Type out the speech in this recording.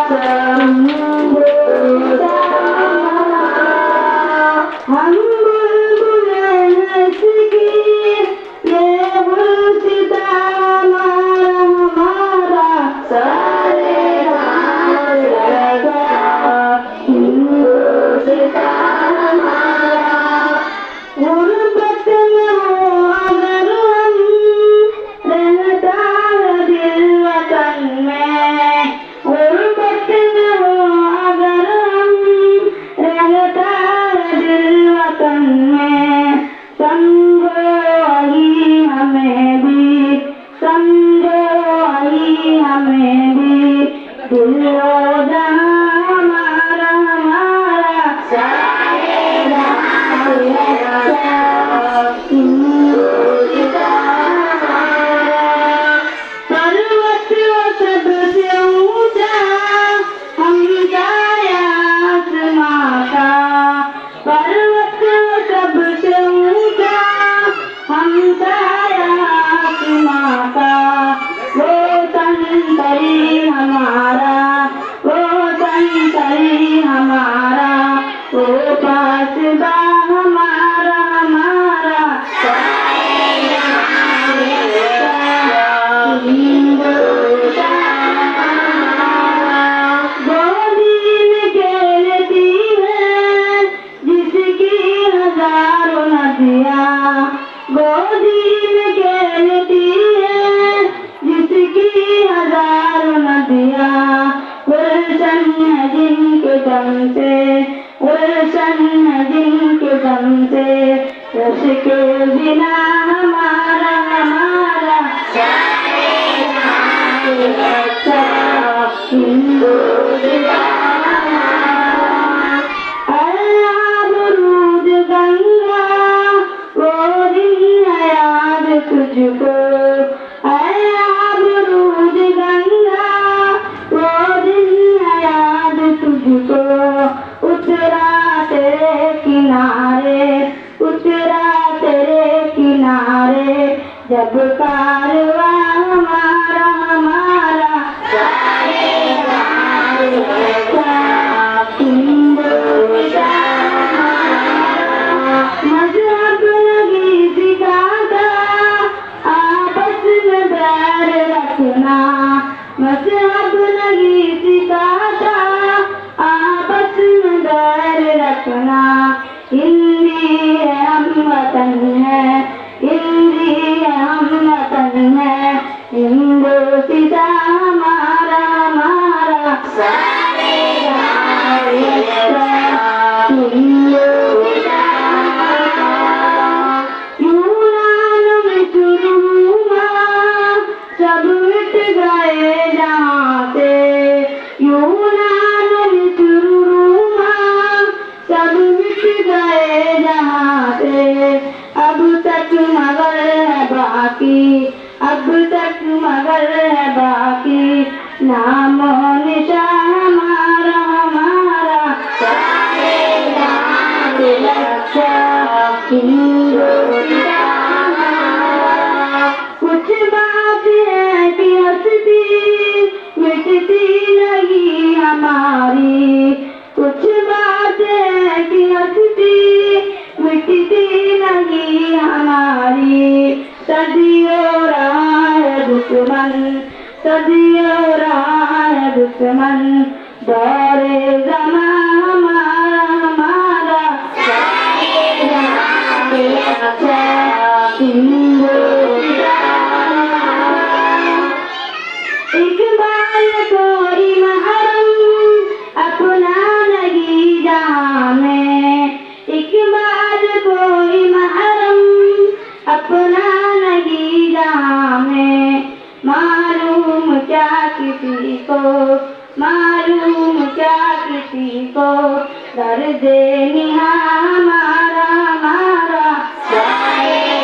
हम बुलबुल हंस की ये गुलसिता हमारा सारे हाथ लगा गुलसिता हमारा गुरबत में हो अगर हम रहता है दिल वतन में गुरबत में हो अगर हम रहता है दिल वतन में समझो आई हमें भी समझो आई हमें भी दिल रो जहां हमारा हमारा सारे पर्वत सबसे ऊंचा हम जाया आसमां का पर्वत सबसे ऊंचा हम जाया आसमां का वो संतरी हमारा वो संतरी हमारा वो पासबा हमारा हमारा गोदी में खेलती है जिसकी हजारों नदियाँ गोदी में खेलती है जिसकी हजारों नदियाँ गुलशन है जिनके दम से गुलशन है जिनके दम से रश के बिना हमारा हमारा गंगा वो दिन है याद तुझको रूद गंगा वो दिन है याद तुझको उतरा तेरे किनारे उतरा तेरे किनारे जब कारवा हमारा हमारा मजहब लगी सिखाता आपस में बैर रखना मजहब लगी सिखाता आपस में बैर रखना हिंदी है हम वतन है हिंदी है हम वतन है हिंदू सीधा हमारा हमारा सारे यूनान में शुरू हुआ सब मिट गए जहाँ से यूनान में शुरू हुआ सब मिट गए जहाँ से अब तक मगर है बाकी अब तक मगर है बाकी नामो निशान हमारा हमारा कुछ बात है कि हंसती मिटती नहीं हमारी कुछ बात है कि हंसती मिटती नहीं हमारी सदियों रहा है दुश्मन सदियों रहा है दुश्मन दौरे ज़मां हमारा हमारा एक बार कोई महरम अपना नहीं जहाँ में एक बार कोई महरम अपना नहीं जहाँ में मालूम क्या किसी को मालूम क्या किसी को दर्द निहा हमारा हमारा हमारा सारे